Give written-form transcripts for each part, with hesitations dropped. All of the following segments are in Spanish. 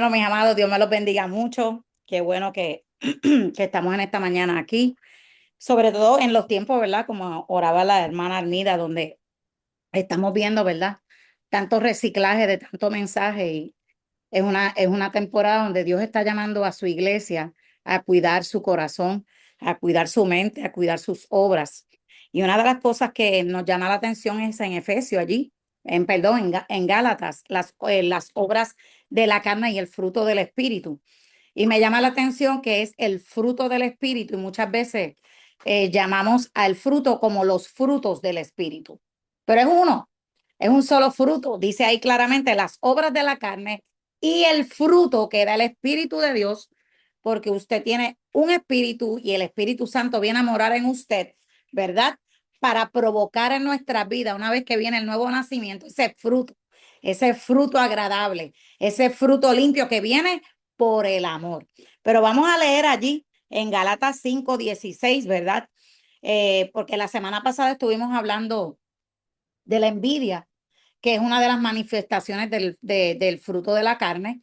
Bueno, mis amados, Dios me los bendiga mucho. Qué bueno que, que estamos en esta mañana aquí, sobre todo en los tiempos, ¿verdad? Como oraba la hermana Armida, donde estamos viendo, ¿verdad? Tanto reciclaje de tanto mensaje y es una temporada donde Dios está llamando a su iglesia a cuidar su corazón, a cuidar su mente, a cuidar sus obras. Y una de las cosas que nos llama la atención es en Efesios allí, perdón, en Gálatas, las obras de la carne y el fruto del espíritu. Y me llama la atención que es el fruto del espíritu y muchas veces llamamos al fruto como los frutos del espíritu. Pero es uno, es un solo fruto. Dice ahí claramente las obras de la carne y el fruto que da el Espíritu de Dios, porque usted tiene un espíritu y el Espíritu Santo viene a morar en usted, ¿verdad? Para provocar en nuestra vida, una vez que viene el nuevo nacimiento, ese fruto agradable, ese fruto limpio que viene por el amor. Pero vamos a leer allí en Galatas 5:16, ¿verdad? Porque la semana pasada estuvimos hablando de la envidia, que es una de las manifestaciones del fruto de la carne,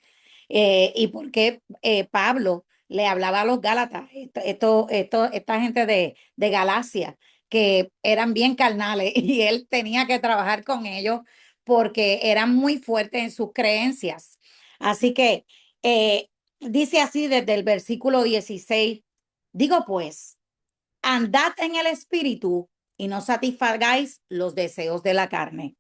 y por qué Pablo le hablaba a los Gálatas, esta gente de Galacia, que eran bien carnales y él tenía que trabajar con ellos porque eran muy fuertes en sus creencias. Así que dice así desde el versículo 16, digo pues, andad en el espíritu y no satisfagáis los deseos de la carne,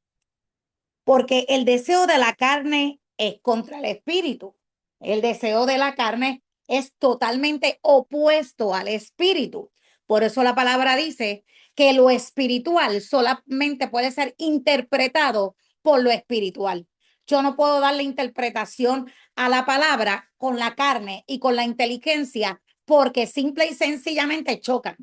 porque el deseo de la carne es contra el espíritu. El deseo de la carne es totalmente opuesto al espíritu. Por eso la palabra dice que lo espiritual solamente puede ser interpretado por lo espiritual. Yo no puedo darle interpretación a la palabra con la carne y con la inteligencia porque simple y sencillamente chocan,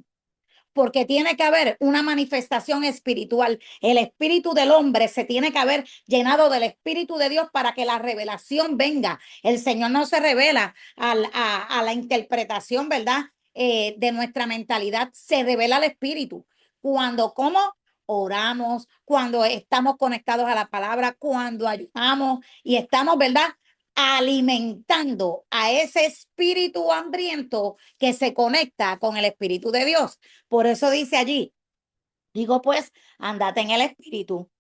porque tiene que haber una manifestación espiritual. El espíritu del hombre se tiene que haber llenado del espíritu de Dios para que la revelación venga. El Señor no se revela a la interpretación, ¿verdad? De nuestra mentalidad, se revela al espíritu. Cuando, ¿cómo? Oramos, cuando estamos conectados a la palabra, cuando ayudamos y estamos, ¿verdad? Alimentando a ese espíritu hambriento que se conecta con el espíritu de Dios. Por eso dice allí, digo pues, andate en el espíritu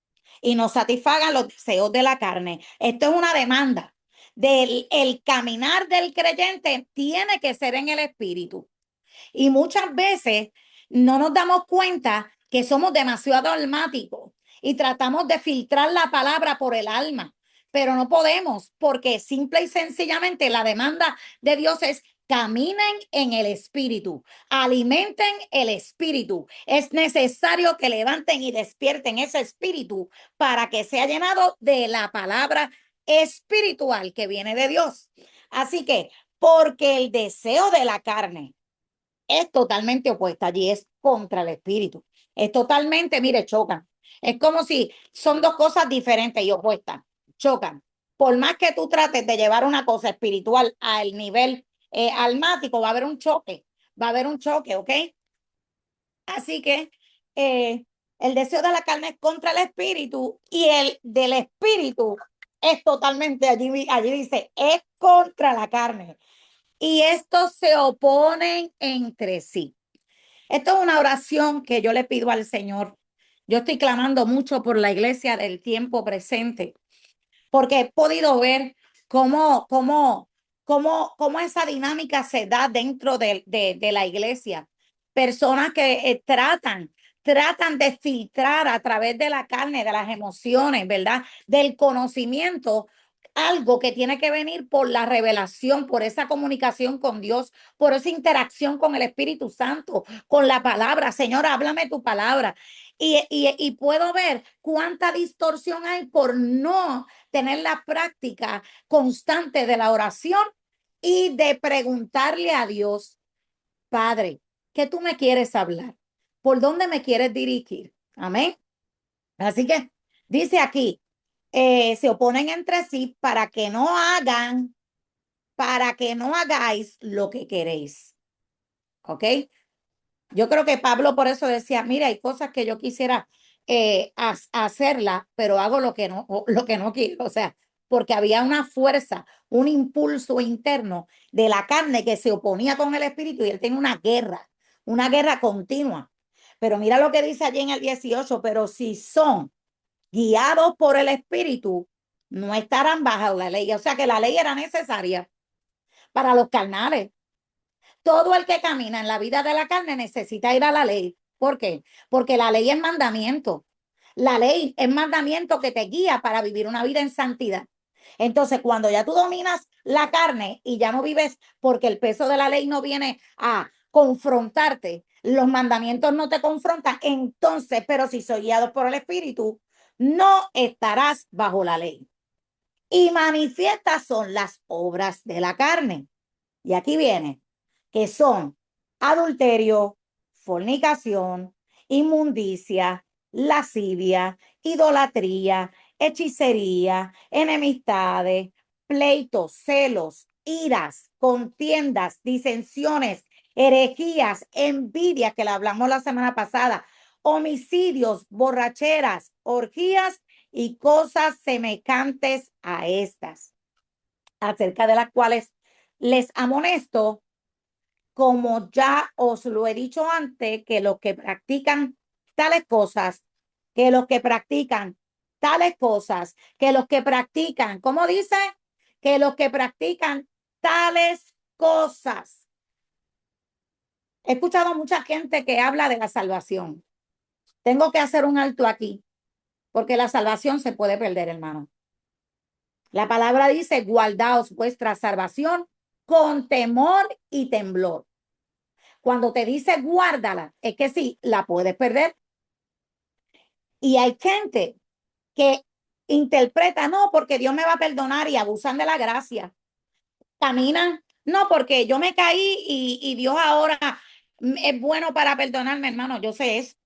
y no satisfagan los deseos de la carne. Esto es una demanda del el caminar del creyente, tiene que ser en el espíritu. Y muchas veces no nos damos cuenta que somos demasiado almáticos y tratamos de filtrar la palabra por el alma, pero no podemos, porque simple y sencillamente la demanda de Dios es: caminen en el espíritu, alimenten el espíritu. Es necesario que levanten y despierten ese espíritu para que sea llenado de la palabra espiritual que viene de Dios. Así que, porque el deseo de la carne es totalmente opuesta, allí es contra el espíritu. Es totalmente, mire, chocan. Es como si son dos cosas diferentes y opuestas. Chocan. Por más que tú trates de llevar una cosa espiritual al nivel almático, va a haber un choque. Va a haber un choque, ¿ok? Así que el deseo de la carne es contra el espíritu y el del espíritu es totalmente, allí dice, es contra la carne. Y estos se oponen entre sí. Esto es una oración que yo le pido al Señor. Yo estoy clamando mucho por la iglesia del tiempo presente, porque he podido ver cómo esa dinámica se da dentro de la iglesia. Personas que tratan de filtrar a través de la carne, de las emociones, ¿verdad? Del conocimiento, algo que tiene que venir por la revelación, por esa comunicación con Dios, por esa interacción con el Espíritu Santo, con la palabra. Señor, háblame tu palabra. Y puedo ver cuánta distorsión hay por no tener la práctica constante de la oración y de preguntarle a Dios: Padre, ¿qué tú me quieres hablar? ¿Por dónde me quieres dirigir? Amén. Así que dice aquí, se oponen entre sí para que no hagáis lo que queréis. ¿Ok? Yo creo que Pablo por eso decía: mira, hay cosas que yo quisiera hacerla, pero hago lo que no quiero. O sea, porque había una fuerza, un impulso interno de la carne que se oponía con el espíritu y él tenía una guerra continua. Pero mira lo que dice allí en el 18, pero si son guiados por el espíritu, no estarán bajo la ley. O sea que la ley era necesaria para los carnales. Todo el que camina en la vida de la carne necesita ir a la ley. ¿Por qué? Porque la ley es mandamiento. La ley es mandamiento que te guía para vivir una vida en santidad. Entonces, cuando ya tú dominas la carne y ya no vives porque el peso de la ley no viene a confrontarte, los mandamientos no te confrontan, entonces, pero si soy guiado por el Espíritu, no estarás bajo la ley. Y manifiestas son las obras de la carne. Y aquí viene, que son adulterio, fornicación, inmundicia, lascivia, idolatría, hechicería, enemistades, pleitos, celos, iras, contiendas, disensiones, herejías, envidia, que la hablamos la semana pasada, homicidios, borracheras, orgías y cosas semejantes a estas, acerca de las cuales les amonesto, como ya os lo he dicho antes, que los que practican tales cosas, que los que practican tales cosas, que los que practican, ¿cómo dice? Que los que practican tales cosas. He escuchado a mucha gente que habla de la salvación. Tengo que hacer un alto aquí, porque la salvación se puede perder, hermano. La palabra dice, guardaos vuestra salvación con temor y temblor. Cuando te dice guárdala, es que sí, la puedes perder. Y hay gente que interpreta, no, porque Dios me va a perdonar y abusan de la gracia. Caminan, no, porque yo me caí y Dios ahora es bueno para perdonarme, hermano. Yo sé eso.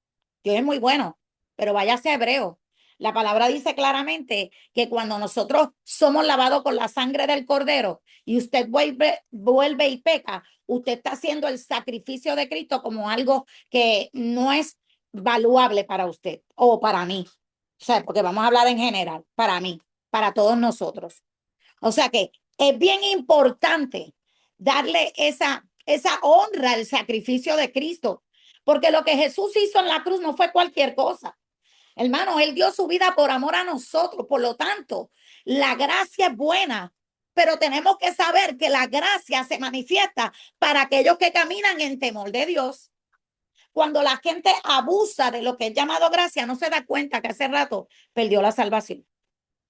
Dios es muy bueno, pero váyase a Hebreo. La palabra dice claramente que cuando nosotros somos lavados con la sangre del cordero y usted vuelve y peca, usted está haciendo el sacrificio de Cristo como algo que no es valuable para usted o para mí. O sea, porque vamos a hablar en general, para mí, para todos nosotros. O sea que es bien importante darle esa honra al sacrificio de Cristo, porque lo que Jesús hizo en la cruz no fue cualquier cosa. Hermano, Él dio su vida por amor a nosotros. Por lo tanto, la gracia es buena, pero tenemos que saber que la gracia se manifiesta para aquellos que caminan en temor de Dios. Cuando la gente abusa de lo que es llamado gracia, no se da cuenta que hace rato perdió la salvación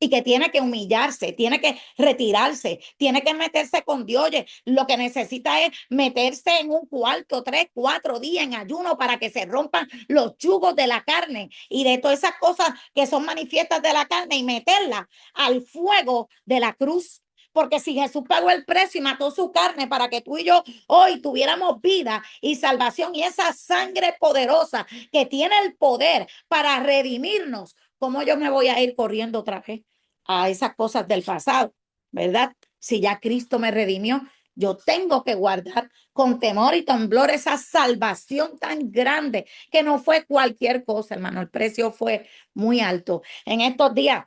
y que tiene que humillarse, tiene que retirarse, tiene que meterse con Dios. Lo que necesita es meterse en un cuarto 3, 4 días en ayuno para que se rompan los yugos de la carne y de todas esas cosas que son manifiestas de la carne y meterla al fuego de la cruz. Porque si Jesús pagó el precio y mató su carne para que tú y yo hoy tuviéramos vida y salvación, y esa sangre poderosa que tiene el poder para redimirnos, ¿cómo yo me voy a ir corriendo otra vez a esas cosas del pasado? ¿Verdad? Si ya Cristo me redimió, yo tengo que guardar con temor y temblor esa salvación tan grande que no fue cualquier cosa, hermano. El precio fue muy alto. En estos días,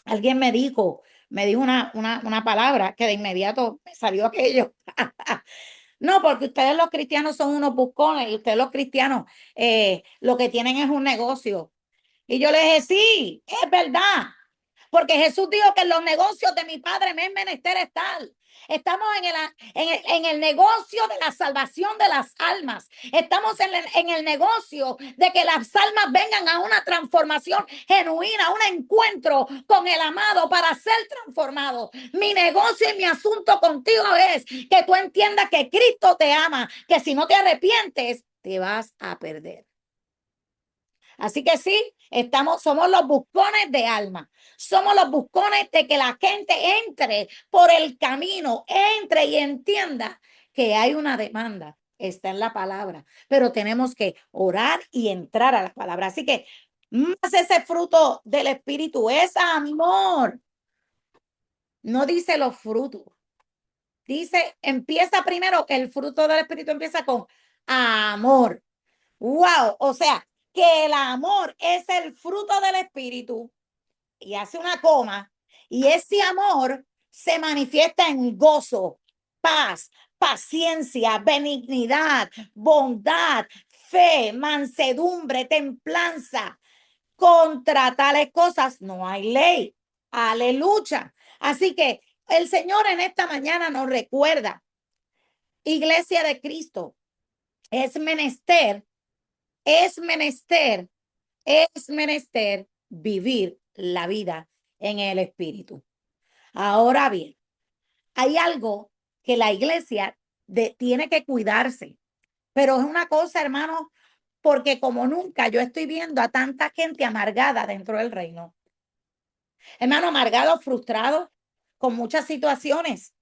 alguien me dijo una palabra que de inmediato me salió aquello. No, porque ustedes los cristianos son unos buscones y ustedes los cristianos lo que tienen es un negocio. Y yo le dije, sí, es verdad. Porque Jesús dijo que en los negocios de mi Padre me es menester estar. Estamos en el negocio de la salvación de las almas. Estamos en el negocio de que las almas vengan a una transformación genuina, a un encuentro con el amado para ser transformado. Mi negocio y mi asunto contigo es que tú entiendas que Cristo te ama, que si no te arrepientes, te vas a perder. Así que sí, somos los buscones de alma. Somos los buscones de que la gente entre por el camino, entre y entienda que hay una demanda. Está en la palabra, pero tenemos que orar y entrar a la palabra. Así que más ese fruto del Espíritu es amor. No dice los frutos. Dice, empieza primero, el fruto del Espíritu empieza con amor. Wow, o sea, que el amor es el fruto del Espíritu y hace una coma Y ese amor se manifiesta en gozo, paz, paciencia, benignidad, bondad, fe, mansedumbre, templanza. Contra tales cosas no hay ley. Aleluya. Así que el Señor en esta mañana nos recuerda, Iglesia de Cristo, es menester, es menester, es menester vivir la vida en el Espíritu. Ahora bien, hay algo que la iglesia tiene que cuidarse, pero es una cosa, hermano, porque como nunca yo estoy viendo a tanta gente amargada dentro del reino. Hermano, amargado, frustrado con muchas situaciones.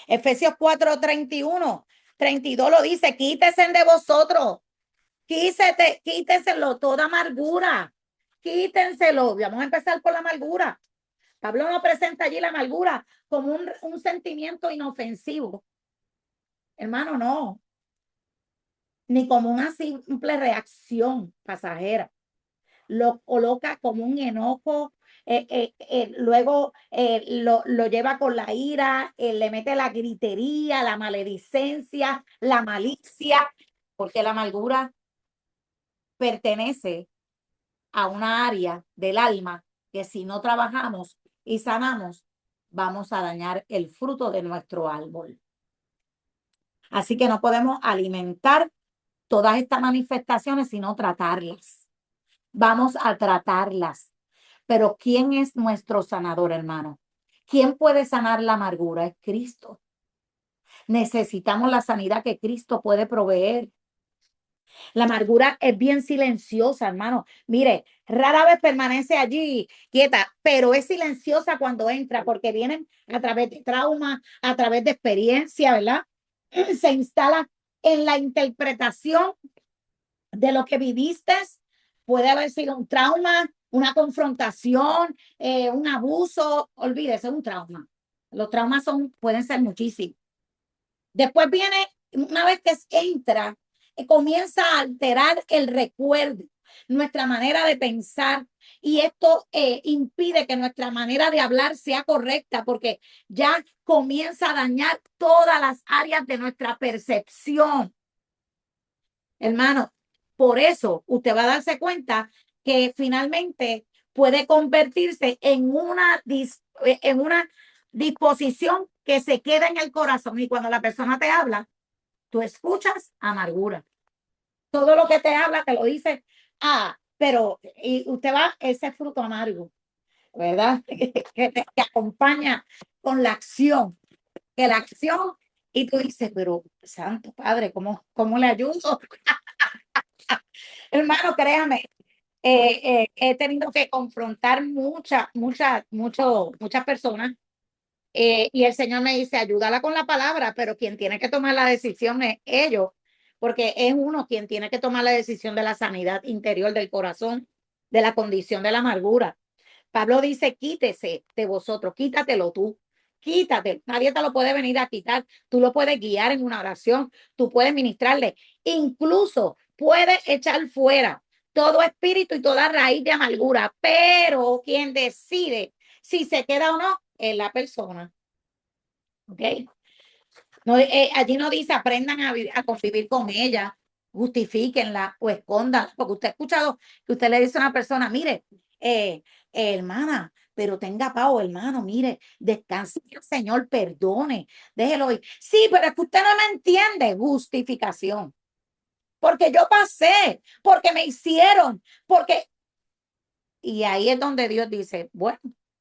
Efesios 4:31, 32 lo dice, quítese de vosotros, quítenselo toda amargura, quítenselo. Vamos a empezar por la amargura. Pablo no presenta allí la amargura como un sentimiento inofensivo. Hermano, no. Ni como una simple reacción pasajera. Lo coloca como un enojo, luego lo lleva con la ira, le mete la gritería, la maledicencia, la malicia, porque la amargura pertenece a una área del alma que si no trabajamos y sanamos, vamos a dañar el fruto de nuestro árbol. Así que no podemos alimentar todas estas manifestaciones, sino tratarlas. Vamos a tratarlas. Pero ¿quién es nuestro sanador, hermano? ¿Quién puede sanar la amargura? Es Cristo. Necesitamos la sanidad que Cristo puede proveer. La amargura es bien silenciosa, hermano. Mire, rara vez permanece allí quieta, pero es silenciosa cuando entra, porque vienen a través de trauma, a través de experiencia, ¿verdad? Se instala en la interpretación de lo que viviste. Puede haber sido un trauma, una confrontación, un abuso. Olvídese, un trauma. Los traumas pueden ser muchísimos. Después viene, una vez que entra, comienza a alterar el recuerdo, nuestra manera de pensar, y esto impide que nuestra manera de hablar sea correcta, porque ya comienza a dañar todas las áreas de nuestra percepción. Hermano, por eso usted va a darse cuenta que finalmente puede convertirse en una disposición que se queda en el corazón, y cuando la persona te habla, tú escuchas amargura. Todo lo que te habla te lo dice, pero y usted va ese fruto amargo, ¿verdad? Que acompaña con la acción, que la acción, y tú dices, pero Santo Padre, ¿cómo le ayudo? Hermano, créame, he tenido que confrontar muchas personas, y el Señor me dice, ayúdala con la palabra, pero quien tiene que tomar la decisión es ellos, porque es uno quien tiene que tomar la decisión de la sanidad interior del corazón, de la condición de la amargura. Pablo dice, quítese de vosotros, quítatelo tú, quítate, nadie te lo puede venir a quitar, tú lo puedes guiar en una oración, tú puedes ministrarle, incluso puedes echar fuera todo espíritu y toda raíz de amargura, pero quien decide si se queda o no es la persona. ¿Ok? No, allí no dice aprendan a convivir con ella, justifíquenla o escondan, porque usted ha escuchado que usted le dice a una persona, mire, hermana, pero tenga paz, hermano, mire, descanse, Señor, perdone, déjelo ir. Sí, pero es que usted no me entiende, justificación, porque yo pasé, porque me hicieron, porque... Y ahí es donde Dios dice, bueno,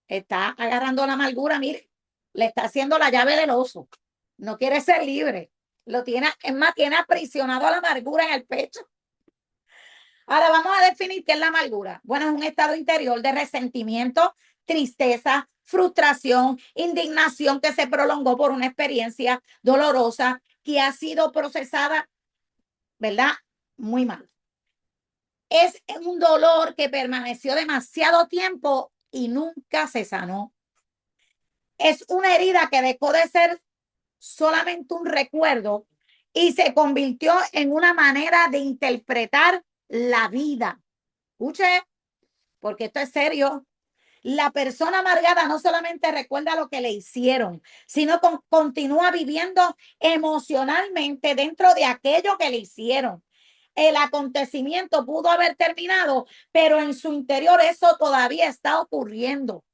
está agarrando la amargura, mire, le está haciendo la llave del oso, no quiere ser libre, lo tiene, es más, tiene aprisionado a la amargura en el pecho. Ahora vamos a definir qué es la amargura. Bueno, es un estado interior de resentimiento, tristeza, frustración, indignación que se prolongó por una experiencia dolorosa que ha sido procesada, ¿verdad? Muy mal. Es un dolor que permaneció demasiado tiempo y nunca se sanó. Es una herida que dejó de ser solamente un recuerdo y se convirtió en una manera de interpretar la vida. Escuche, porque esto es serio. La persona amargada no solamente recuerda lo que le hicieron, sino continúa viviendo emocionalmente dentro de aquello que le hicieron. El acontecimiento pudo haber terminado, pero en su interior eso todavía está ocurriendo.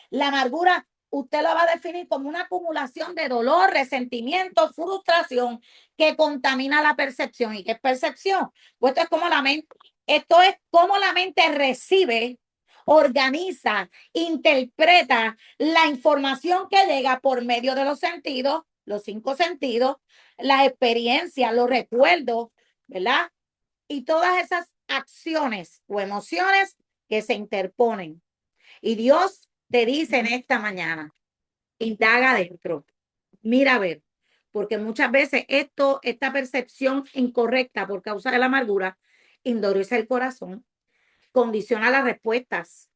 La amargura usted lo va a definir como una acumulación de dolor, resentimiento, frustración que contamina la percepción. ¿Y qué es percepción? Pues esto es como la mente recibe, organiza, interpreta la información que llega por medio de los sentidos, los 5 sentidos, las experiencias, los recuerdos, ¿verdad? Y todas esas acciones o emociones que se interponen. Y Dios te dice en esta mañana, indaga adentro, mira a ver, porque muchas veces esta percepción incorrecta por causa de la amargura endurece el corazón, condiciona las respuestas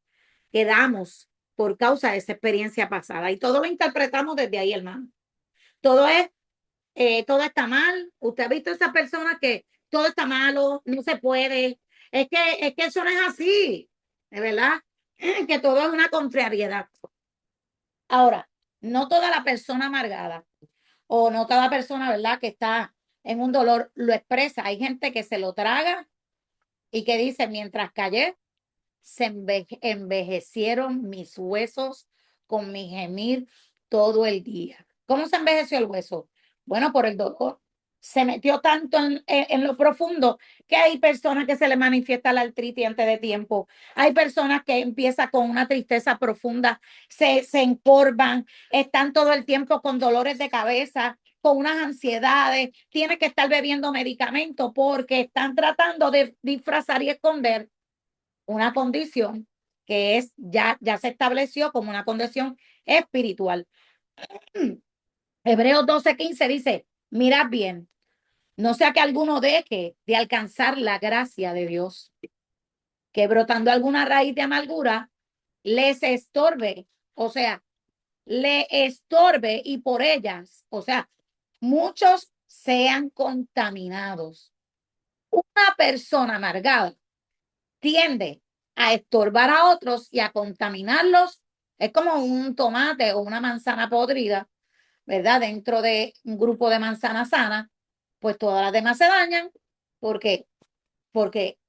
que damos por causa de esa experiencia pasada. Y todo lo interpretamos desde ahí, hermano. Todo es, todo está mal. Usted ha visto a esa persona que todo está malo, no se puede. Es que eso no es así, de verdad, que todo es una contrariedad. Ahora, no toda la persona amargada o no toda persona, ¿verdad?, que está en un dolor lo expresa. Hay gente que se lo traga y que dice, mientras callé, se envejecieron mis huesos con mi gemir todo el día. ¿Cómo se envejeció el hueso? Bueno, por el dolor. Se metió tanto en lo profundo que hay personas que se le manifiesta la artritis antes de tiempo. Hay personas que empiezan con una tristeza profunda, se encorvan, están todo el tiempo con dolores de cabeza, con unas ansiedades, tienen que estar bebiendo medicamentos porque están tratando de disfrazar y esconder una condición que ya se estableció como una condición espiritual. Hebreos 12:15 dice, mirad bien, no sea que alguno deje de alcanzar la gracia de Dios, que brotando alguna raíz de amargura les estorbe, o sea, le estorbe y por ellas, o sea, muchos sean contaminados. Una persona amargada tiende a estorbar a otros y a contaminarlos. Es como un tomate o una manzana podrida, ¿verdad? Dentro de un grupo de manzanas sanas, pues todas las demás se dañan porque, porque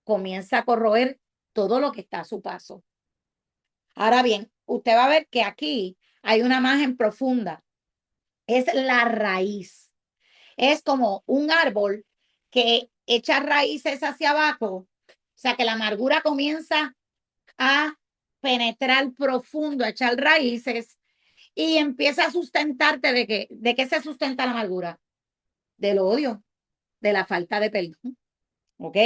comienza a corroer todo lo que está a su paso. Ahora bien, usted va a ver que aquí hay una imagen profunda. Es la raíz. Es como un árbol que echa raíces hacia abajo. O sea, que la amargura comienza a penetrar profundo, a echar raíces y empieza a sustentarte ¿de qué se sustenta la amargura? Del odio, de la falta de perdón. ¿Ok?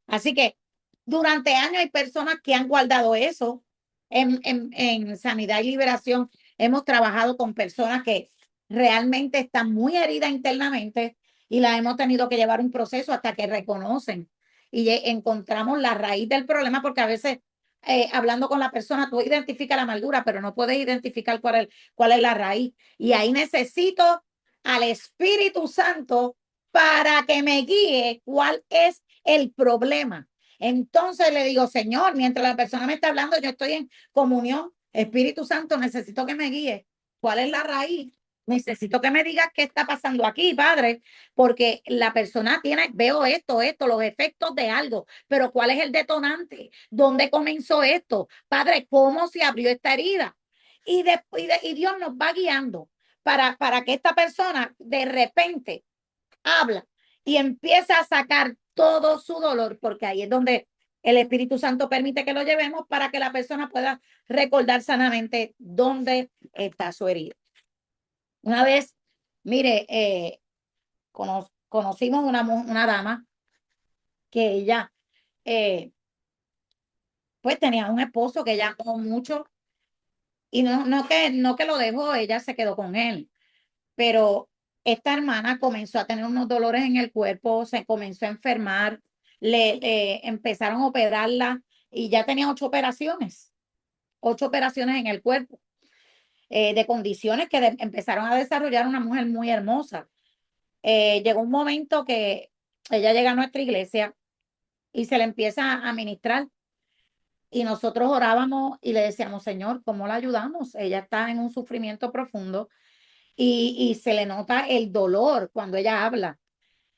Así que durante años hay personas que han guardado eso. En Sanidad y Liberación hemos trabajado con personas que realmente están muy heridas internamente y las hemos tenido que llevar un proceso hasta que reconocen y encontramos la raíz del problema, porque a veces hablando con la persona tú identificas la amargura, pero no puedes identificar cuál es la raíz. Y ahí necesito al Espíritu Santo para que me guíe cuál es el problema. Entonces le digo, Señor, mientras la persona me está hablando, yo estoy en comunión. Espíritu Santo, necesito que me guíe. ¿Cuál es la raíz? Necesito que me digas qué está pasando aquí, Padre, porque la persona veo esto, los efectos de algo, pero ¿cuál es el detonante? ¿Dónde comenzó esto? Padre, ¿cómo se abrió esta herida? Y Dios nos va guiando para que esta persona de repente habla y empieza a sacar todo su dolor, porque ahí es donde el Espíritu Santo permite que lo llevemos para que la persona pueda recordar sanamente dónde está su herida. Una vez, mire, conocimos una dama que ella, pues tenía un esposo que ella amó mucho y no que lo dejó, ella se quedó con él, pero esta hermana comenzó a tener unos dolores en el cuerpo, se comenzó a enfermar, le empezaron a operarla y ya tenía 8 operaciones en el cuerpo, de condiciones que empezaron a desarrollar una mujer muy hermosa. Llegó un momento que ella llega a nuestra iglesia y se le empieza a ministrar Y nosotros orábamos y le decíamos, Señor, ¿cómo la ayudamos? Ella está en un sufrimiento profundo y se le nota el dolor cuando ella habla.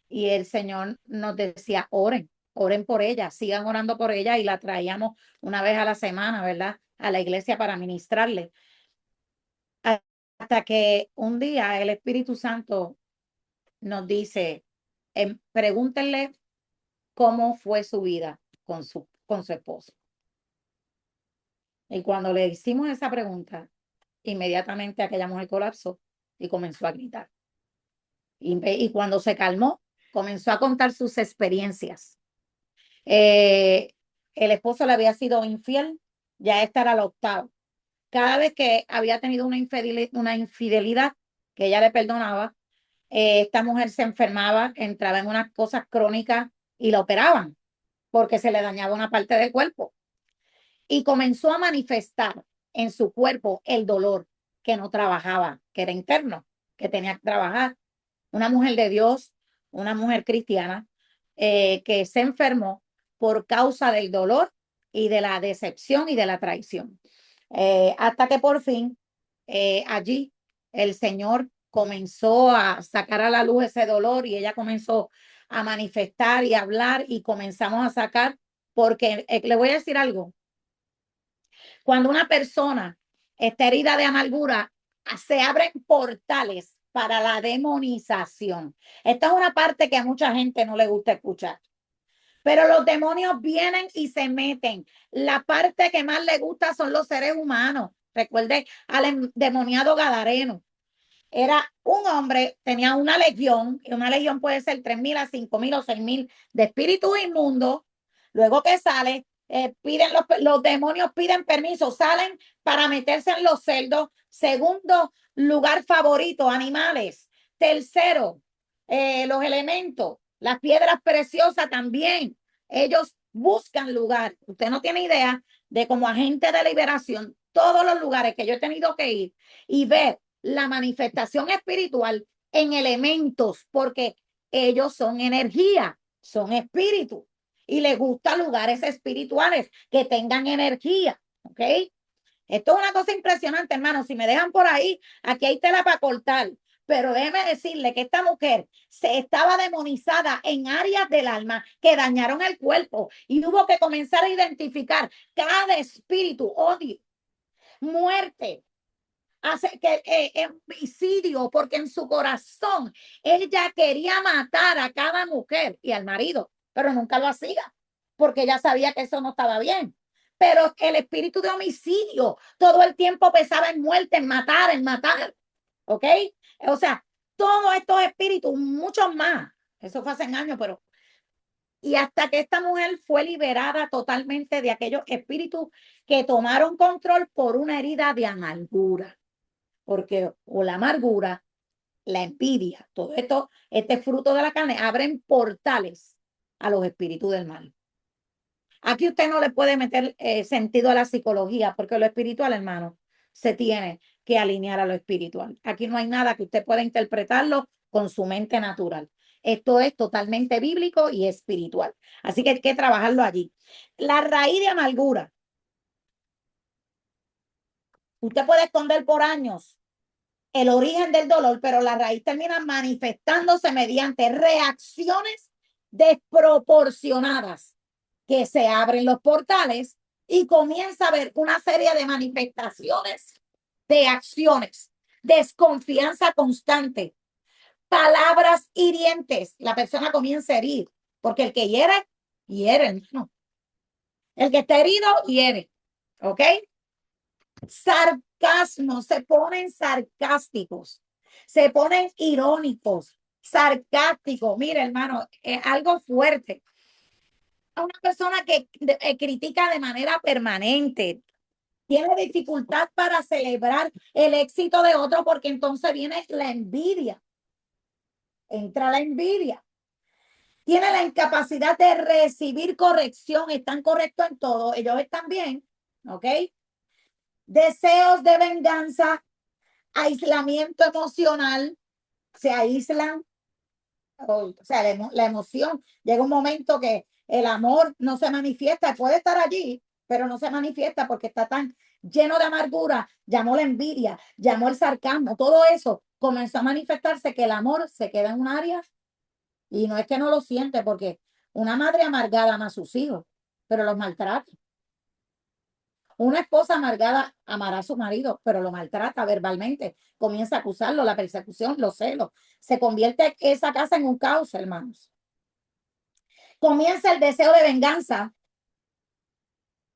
Y el Señor nos decía, oren, oren por ella, sigan orando por ella y la traíamos una vez a la semana, ¿verdad? A la iglesia para ministrarle. Hasta que un día el Espíritu Santo nos dice, pregúntenle cómo fue su vida con su esposo. Y cuando le hicimos esa pregunta, inmediatamente aquella mujer colapsó y comenzó a gritar. Y cuando se calmó, comenzó a contar sus experiencias. El esposo le había sido infiel, ya esta era la octava. Cada vez que había tenido una infidelidad que ella le perdonaba, esta mujer se enfermaba, entraba en unas cosas crónicas y la operaban porque se le dañaba una parte del cuerpo. Y comenzó a manifestar en su cuerpo el dolor que no trabajaba, que era interno, que tenía que trabajar. Una mujer de Dios, una mujer cristiana, que se enfermó por causa del dolor y de la decepción y de la traición. Hasta que por fin allí el Señor comenzó a sacar a la luz ese dolor y ella comenzó a manifestar y a hablar y comenzamos a sacar, porque le voy a decir algo, cuando una persona está herida de amargura, se abren portales para la demonización. Esta es una parte que a mucha gente no le gusta escuchar. Pero los demonios vienen y se meten. La parte que más le gusta son los seres humanos. Recuerde al endemoniado Gadareno. Era un hombre, tenía una legión, y una legión puede ser 3,000 a 5,000 o 6,000 de espíritus inmundos. Luego que sale, los demonios piden permiso, salen para meterse en los celdos. Segundo lugar favorito, animales. Tercero, los elementos, las piedras preciosas también. Ellos buscan lugar. Usted no tiene idea de, como agente de liberación, todos los lugares que yo he tenido que ir y ver la manifestación espiritual en elementos, porque ellos son energía, son espíritu y les gustan lugares espirituales que tengan energía, ¿ok? Esto es una cosa impresionante, hermano. Si me dejan por ahí, aquí hay tela para cortar. Pero déjeme decirle que esta mujer se estaba demonizada en áreas del alma que dañaron el cuerpo y hubo que comenzar a identificar cada espíritu, odio, muerte, hace que homicidio, porque en su corazón ella quería matar a cada mujer y al marido, pero nunca lo hacía, porque ella sabía que eso no estaba bien. Pero el espíritu de homicidio todo el tiempo pensaba en muerte, en matar, ¿ok? O sea, todos estos espíritus, muchos más, eso fue hace años, pero y hasta que esta mujer fue liberada totalmente de aquellos espíritus que tomaron control por una herida de amargura, porque o la amargura, la envidia, todo esto, este fruto de la carne, abren portales a los espíritus del mal. Aquí usted no le puede meter sentido a la psicología, porque lo espiritual, hermano, se tiene que alinear a lo espiritual. Aquí no hay nada que usted pueda interpretarlo con su mente natural. Esto es totalmente bíblico y espiritual. Así que hay que trabajarlo allí. La raíz de amargura. Usted puede esconder por años el origen del dolor, pero la raíz termina manifestándose mediante reacciones desproporcionadas, que se abren los portales y comienza a haber una serie de manifestaciones de acciones, desconfianza constante, palabras hirientes. La persona comienza a herir, porque el que hiere, hiere, no. El que está herido, hiere, ¿ok? Sarcasmo, se ponen sarcásticos, se ponen irónicos, sarcásticos. Mire, hermano, es algo fuerte. A una persona que critica de manera permanente, tiene dificultad para celebrar el éxito de otro, porque entonces viene la envidia. Entra la envidia. Tiene la incapacidad de recibir corrección, están correctos en todo, ellos están bien, ¿ok? Deseos de venganza, aislamiento emocional, se aíslan, o sea, la emoción, llega un momento que el amor no se manifiesta, puede estar allí, pero no se manifiesta porque está tan lleno de amargura, llamó la envidia, llamó el sarcasmo, todo eso comenzó a manifestarse que el amor se queda en un área y no es que no lo siente, porque una madre amargada ama a sus hijos, pero los maltrata. Una esposa amargada amará a su marido, pero lo maltrata verbalmente. Comienza a acusarlo, la persecución, los celos. Se convierte esa casa en un caos, hermanos. Comienza el deseo de venganza,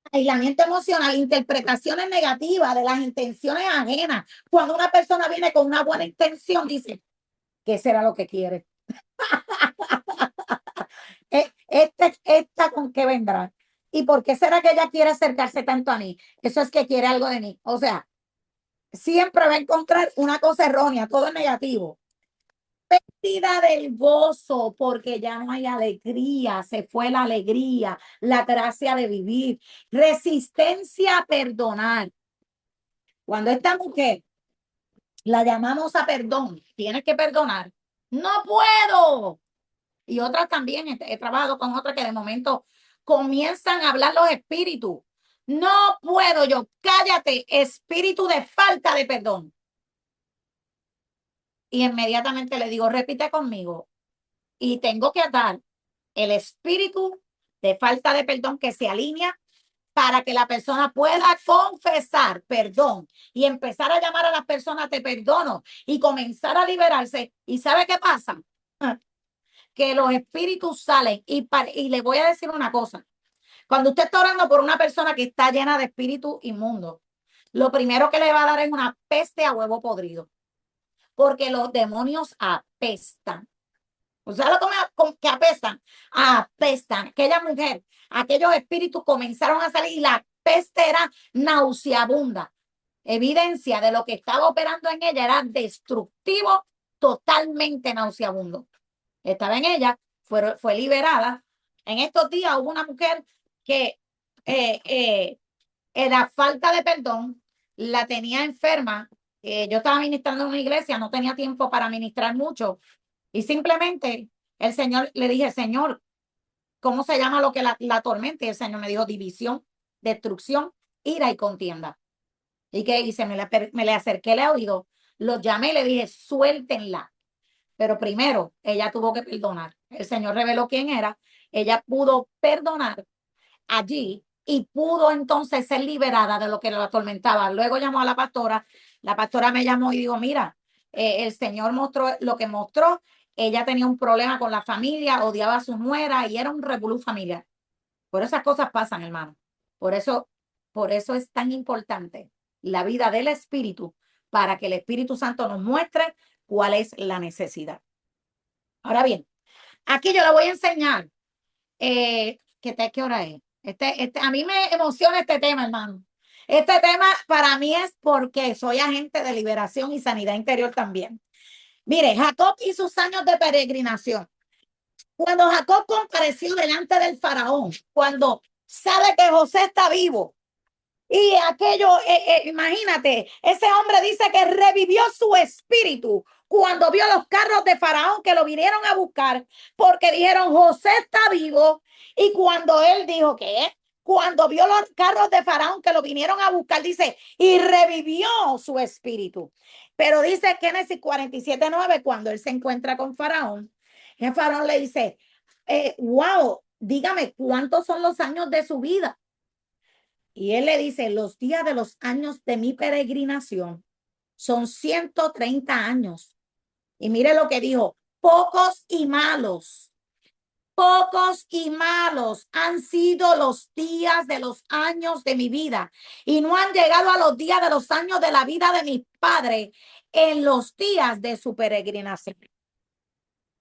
aislamiento emocional, interpretaciones negativas de las intenciones ajenas. Cuando una persona viene con una buena intención, dice, ¿qué será lo que quiere? Esta con qué vendrá. ¿Y por qué será que ella quiere acercarse tanto a mí? Eso es que quiere algo de mí. O sea, siempre va a encontrar una cosa errónea, todo es negativo. Pérdida del gozo, porque ya no hay alegría, se fue la alegría, la gracia de vivir. Resistencia a perdonar. Cuando esta mujer la llamamos a perdón, tienes que perdonar. No puedo. Y otras también, he trabajado con otras que de momento comienzan a hablar los espíritus. No puedo yo, cállate, espíritu de falta de perdón. Y inmediatamente le digo, repite conmigo. Y tengo que atar el espíritu de falta de perdón que se alinea para que la persona pueda confesar perdón y empezar a llamar a las personas te perdono y comenzar a liberarse. ¿Y sabe qué pasa? Que los espíritus salen y le voy a decir una cosa. Cuando usted está orando por una persona que está llena de espíritu inmundo, lo primero que le va a dar es una peste a huevo podrido, porque los demonios apestan. O sea, lo que apestan, apestan. Aquella mujer, aquellos espíritus comenzaron a salir y la peste era nauseabunda. Evidencia de lo que estaba operando en ella era destructivo, totalmente nauseabundo. Estaba en ella, fue liberada. En estos días hubo una mujer que la falta de perdón la tenía enferma. Yo estaba ministrando en una iglesia, no tenía tiempo para ministrar mucho. Y simplemente el Señor, le dije, Señor, ¿cómo se llama lo que la tormenta? Y el Señor me dijo, división, destrucción, ira y contienda. ¿Y qué hice? Me le acerqué, le oído, lo llamé y le dije, suéltenla. Pero primero, ella tuvo que perdonar. El Señor reveló quién era. Ella pudo perdonar allí y pudo entonces ser liberada de lo que la atormentaba. Luego llamó a la pastora me llamó y dijo, mira, el Señor mostró lo que mostró, ella tenía un problema con la familia, odiaba a su nuera y era un revolú familiar. Por esas cosas pasan, hermano. Por eso, por eso es tan importante la vida del Espíritu, para que el Espíritu Santo nos muestre cuál es la necesidad. Ahora bien, aquí yo le voy a enseñar, ¿qué hora es? A mí me emociona este tema, hermano. Este tema para mí es porque soy agente de liberación y sanidad interior también. Mire, Jacob y sus años de peregrinación. Cuando Jacob compareció delante del faraón, cuando sabe que José está vivo, y aquello, imagínate, ese hombre dice que revivió su espíritu cuando vio los carros de Faraón que lo vinieron a buscar, porque dijeron, José está vivo. Y cuando él dijo que, cuando vio los carros de Faraón que lo vinieron a buscar, dice, y revivió su espíritu. Pero dice Génesis 47:9, cuando él se encuentra con Faraón, el Faraón le dice, wow, dígame, ¿cuántos son los años de su vida? Y él le dice, los días de los años de mi peregrinación son 130 años. Y mire lo que dijo, pocos y malos han sido los días de los años de mi vida y no han llegado a los días de los años de la vida de mi padre en los días de su peregrinación.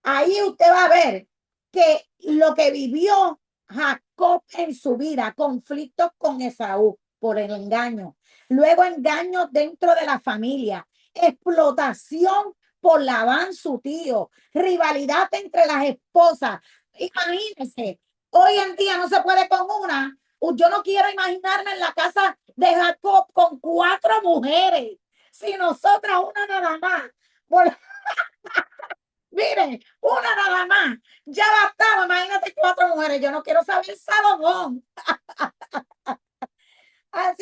Ahí usted va a ver que lo que vivió Jacob en su vida, conflictos con Esaú por el engaño, luego engaños dentro de la familia, explotación por Labán, su tío, rivalidad entre las esposas. Imagínense, hoy en día no se puede con una. Yo no quiero imaginarme en la casa de Jacob con 4 mujeres, si nosotras una nada más. Por Mire, una nada más. Ya bastaba, imagínate 4 mujeres. Yo no quiero saber Salomón.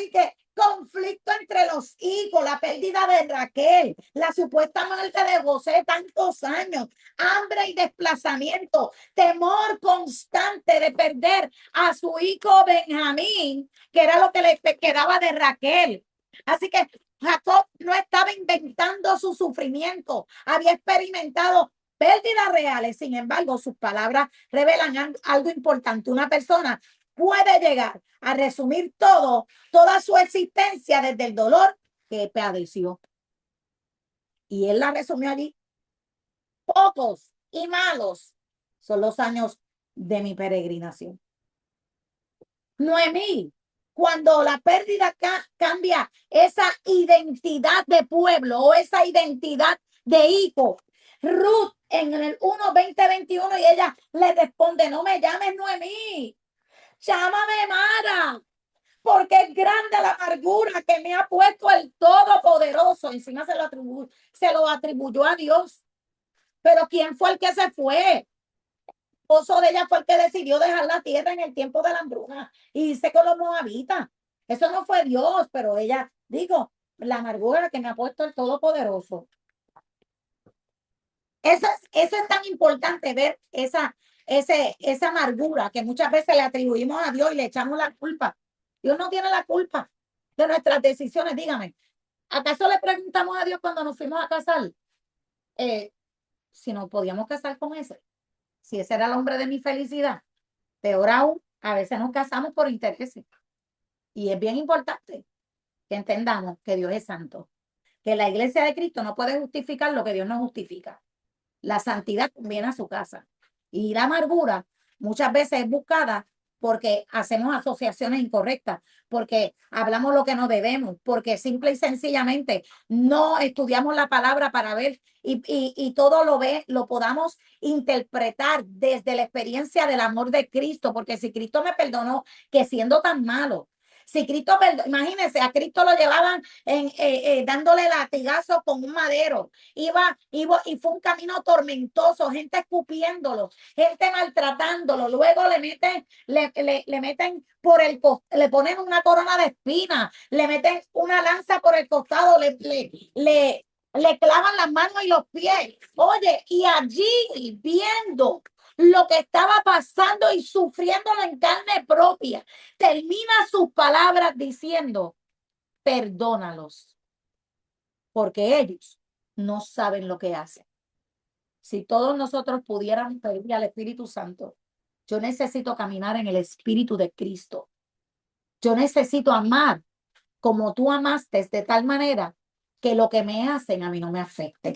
Así que conflicto entre los hijos, la pérdida de Raquel, la supuesta muerte de José, tantos años, hambre y desplazamiento, temor constante de perder a su hijo Benjamín, que era lo que le quedaba de Raquel. Así que Jacob no estaba inventando su sufrimiento, había experimentado pérdidas reales. Sin embargo, sus palabras revelan algo importante. Una persona puede llegar a resumir toda su existencia desde el dolor que padeció. Y él la resumió allí. Pocos y malos son los años de mi peregrinación. Noemí, cuando la pérdida cambia esa identidad de pueblo o esa identidad de hijo. Ruth en el 1:20-21 y ella le responde, no me llames Noemí, llámame Mara, porque es grande la amargura que me ha puesto el Todopoderoso. Encima se lo atribuyó a Dios. Pero ¿quién fue el que se fue? El esposo de ella fue el que decidió dejar la tierra en el tiempo de la hambruna y dice que los moabitas. Eso no fue Dios, pero ella dijo, la amargura que me ha puesto el Todopoderoso. Eso es tan importante ver esa amargura que muchas veces le atribuimos a Dios y le echamos la culpa. Dios no tiene la culpa de nuestras decisiones. Dígame, ¿acaso le preguntamos a Dios cuando nos fuimos a casar si nos podíamos casar con ese? Si ese era el hombre de mi felicidad. Peor aún, a veces nos casamos por intereses. Y es bien importante que entendamos que Dios es santo, que la iglesia de Cristo no puede justificar lo que Dios no justifica. La santidad conviene a su casa. Y la amargura muchas veces es buscada porque hacemos asociaciones incorrectas, porque hablamos lo que no debemos, porque simple y sencillamente no estudiamos la palabra para ver y todo lo podamos interpretar desde la experiencia del amor de Cristo, porque si Cristo me perdonó, que siendo tan malo, si Cristo, imagínense, a Cristo lo llevaban dándole latigazo con un madero. Iba y fue un camino tormentoso, gente escupiéndolo, gente maltratándolo. Luego le meten por el costado, le ponen una corona de espinas, le meten una lanza por el costado, le clavan las manos y los pies. Oye, y allí viendo lo que estaba pasando y sufriéndolo en carne propia, termina sus palabras diciendo, perdónalos, porque ellos no saben lo que hacen. Si todos nosotros pudiéramos pedirle al Espíritu Santo, yo necesito caminar en el Espíritu de Cristo. Yo necesito amar como tú amaste, de tal manera que lo que me hacen a mí no me afecte.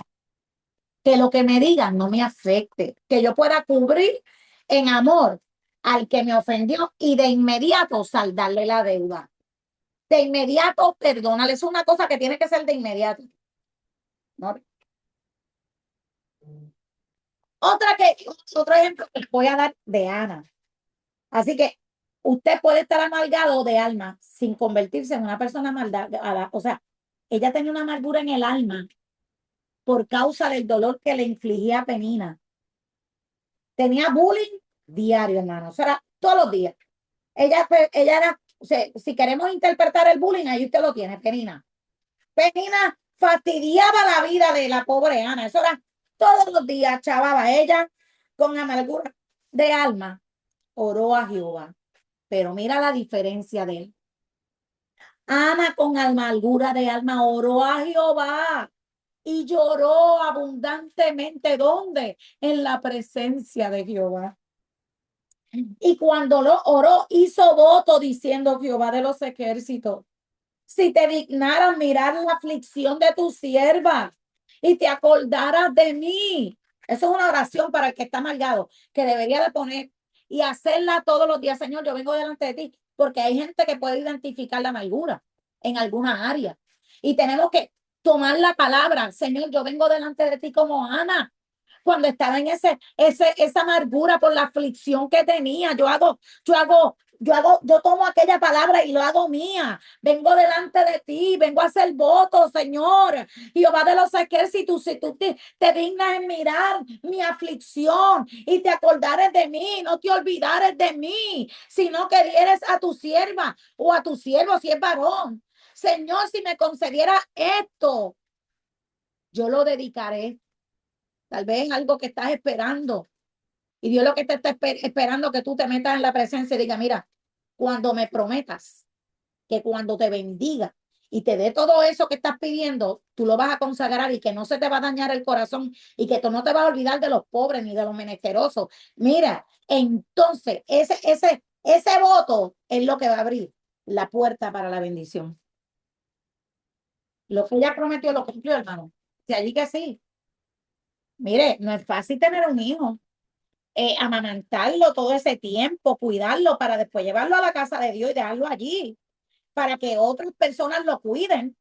Que lo que me digan no me afecte, que yo pueda cubrir en amor al que me ofendió y de inmediato saldarle la deuda. De inmediato perdónale. Es una cosa que tiene que ser de inmediato. ¿No? Otro ejemplo que les voy a dar de Ana. Así que usted puede estar amargado de alma sin convertirse en una persona amargada. O sea, ella tenía una amargura en el alma por causa del dolor que le infligía a Penina. Tenía bullying diario, hermano. O sea, era todos los días. Ella era, o sea, si queremos interpretar el bullying, ahí usted lo tiene, Penina. Penina fastidiaba la vida de la pobre Ana. Eso era todos los días, chavaba. Ella con amargura de alma oró a Jehová. Pero mira la diferencia de él. Ana con amargura de alma oró a Jehová y lloró abundantemente. ¿Dónde? En la presencia de Jehová. Y cuando lo oró, hizo voto diciendo, Jehová de los ejércitos, si te dignaras mirar la aflicción de tu sierva y te acordaras de mí. Eso es una oración para el que está amargado, que debería de poner y hacerla todos los días. Señor, yo vengo delante de ti, porque hay gente que puede identificar la amargura en alguna área. Y tenemos que tomar la palabra. Señor, yo vengo delante de ti como Ana, cuando estaba en esa amargura por la aflicción que tenía. Yo hago yo tomo aquella palabra y lo hago mía. Vengo delante de ti, vengo a hacer votos, Señor. Jehová de los ejércitos, si tú te dignas en mirar mi aflicción y te acordares de mí, no te olvidares de mí, sino que dieres a tu sierva o a tu siervo si es varón. Señor, si me concediera esto, yo lo dedicaré. Tal vez algo que estás esperando. Y Dios lo que te está esperando que tú te metas en la presencia y diga, mira, cuando me prometas que cuando te bendiga y te dé todo eso que estás pidiendo, tú lo vas a consagrar y que no se te va a dañar el corazón y que tú no te vas a olvidar de los pobres ni de los menesterosos. Mira, entonces ese voto es lo que va a abrir la puerta para la bendición. Lo que ella prometió lo cumplió, hermano. Si allí que sí. Mire, no es fácil tener un hijo. Amamantarlo todo ese tiempo, cuidarlo para después llevarlo a la casa de Dios y dejarlo allí, para que otras personas lo cuiden.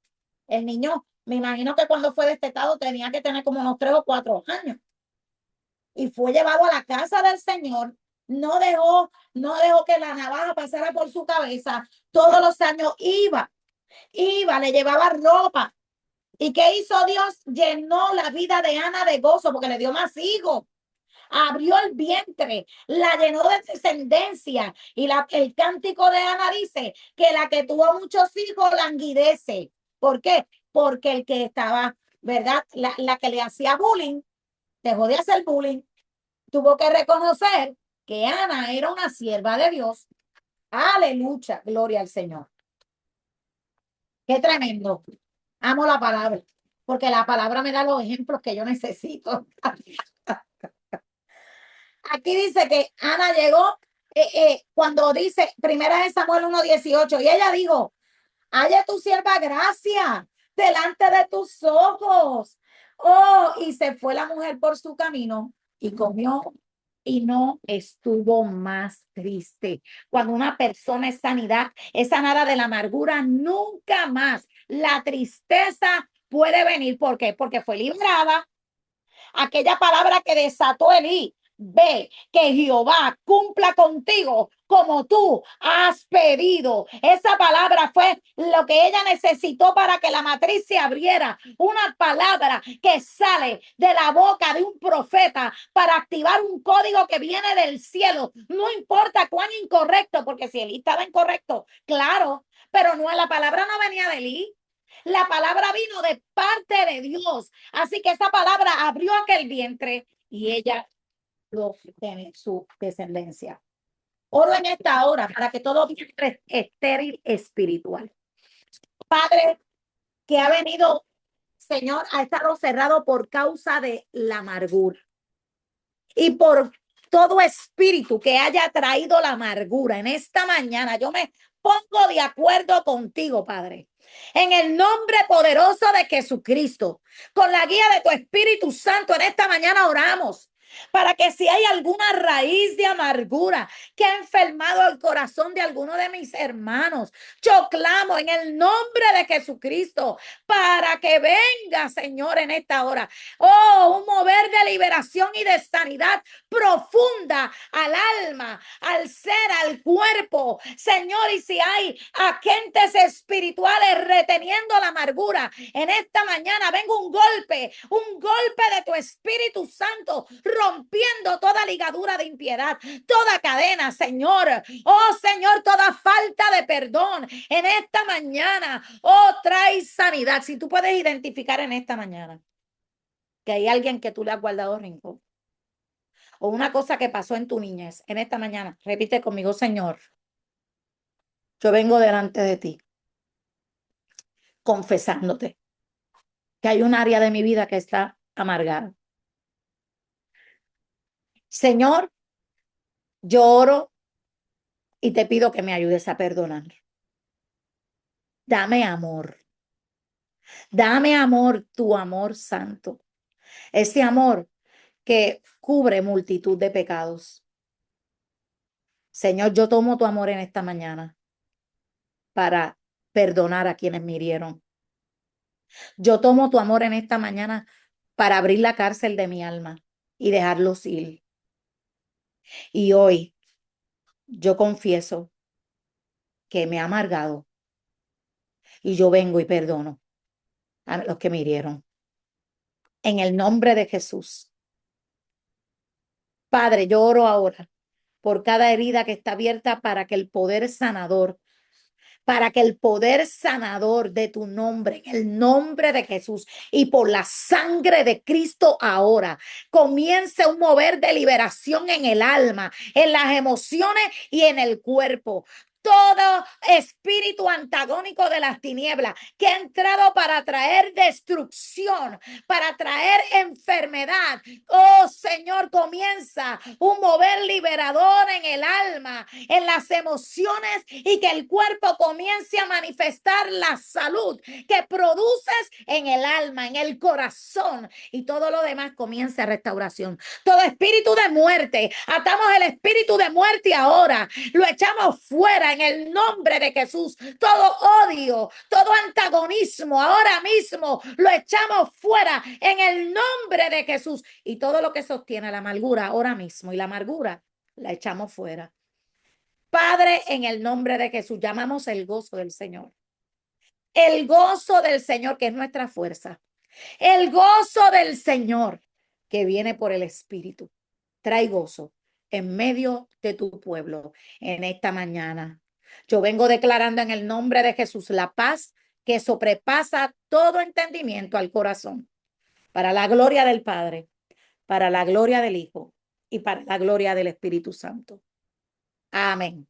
El niño, me imagino que cuando fue destetado tenía que tener como unos 3 o 4 años y fue llevado a la casa del Señor. No dejó que la navaja pasara por su cabeza. Todos los años iba, le llevaba ropa. ¿Y qué hizo Dios? Llenó la vida de Ana de gozo porque le dio más hijos, abrió el vientre, la llenó de descendencia. Y el cántico de Ana dice que la que tuvo muchos hijos languidece. ¿Por qué? Porque el que estaba, ¿verdad? La que le hacía bullying, dejó de hacer bullying, tuvo que reconocer que Ana era una sierva de Dios. Aleluya, gloria al Señor. Qué tremendo. Amo la palabra, porque la palabra me da los ejemplos que yo necesito. Aquí dice que Ana llegó cuando dice primera de Samuel 1:18 y ella dijo, haya tu sierva gracia delante de tus ojos. Oh, y se fue la mujer por su camino y comió y no estuvo más triste. Cuando una persona es sanada de la amargura, nunca más la tristeza puede venir. ¿Por qué? Porque fue librada. Aquella palabra que desató Elí, ve que Jehová cumpla contigo como tú has pedido. Esa palabra fue lo que ella necesitó para que la matriz se abriera. Una palabra que sale de la boca de un profeta para activar un código que viene del cielo. No importa cuán incorrecto, porque si Elí estaba incorrecto, claro, pero no, la palabra no venía de Elí. La palabra vino de parte de Dios. Así que esa palabra abrió aquel vientre y ella lo tiene su descendencia. Oro en esta hora para que todo vientre estéril espiritual. Padre, que ha venido, Señor, ha estado cerrado por causa de la amargura y por todo espíritu que haya traído la amargura en esta mañana. Yo me pongo de acuerdo contigo, Padre. En el nombre poderoso de Jesucristo, con la guía de tu Espíritu Santo, en esta mañana oramos para que si hay alguna raíz de amargura que ha enfermado el corazón de alguno de mis hermanos, yo clamo en el nombre de Jesucristo para que venga, Señor, en esta hora. Oh, un mover de liberación y de sanidad profunda al alma, al ser, al cuerpo, Señor. Y si hay agentes espirituales reteniendo la amargura, en esta mañana venga un golpe de tu Espíritu Santo, rompiendo toda ligadura de impiedad, toda cadena, Señor. Oh, Señor, toda falta de perdón en esta mañana. Oh, trae sanidad. Si tú puedes identificar en esta mañana que hay alguien que tú le has guardado rencor o una cosa que pasó en tu niñez, en esta mañana, repite conmigo, Señor, yo vengo delante de ti confesándote que hay un área de mi vida que está amargada. Señor, yo oro y te pido que me ayudes a perdonar. Dame amor, tu amor santo, ese amor que cubre multitud de pecados. Señor, yo tomo tu amor en esta mañana para perdonar a quienes me hirieron. Yo tomo tu amor en esta mañana para abrir la cárcel de mi alma y dejarlos ir. Y hoy yo confieso que me ha amargado. Y yo vengo y perdono a los que me hirieron. En el nombre de Jesús. Padre, yo oro ahora por cada herida que está abierta para que el poder sanador, para que el poder sanador de tu nombre, en el nombre de Jesús y por la sangre de Cristo ahora, comience un mover de liberación en el alma, en las emociones y en el cuerpo. Todo espíritu antagónico de las tinieblas que ha entrado para traer destrucción, para traer enfermedad. Oh Señor, comienza un mover liberador en el alma, en las emociones y que el cuerpo comience a manifestar la salud que produces en el alma, en el corazón y todo lo demás comience a restauración. Todo espíritu de muerte, atamos el espíritu de muerte ahora, lo echamos fuera en el nombre de Jesús. Todo odio, todo antagonismo, ahora mismo lo echamos fuera en el nombre de Jesús. Y todo lo que sostiene la amargura ahora mismo y la amargura la echamos fuera. Padre, en el nombre de Jesús, llamamos el gozo del Señor. El gozo del Señor, que es nuestra fuerza. El gozo del Señor, que viene por el Espíritu. Trae gozo en medio de tu pueblo en esta mañana. Yo vengo declarando en el nombre de Jesús la paz que sobrepasa todo entendimiento al corazón, para la gloria del Padre, para la gloria del Hijo y para la gloria del Espíritu Santo. Amén.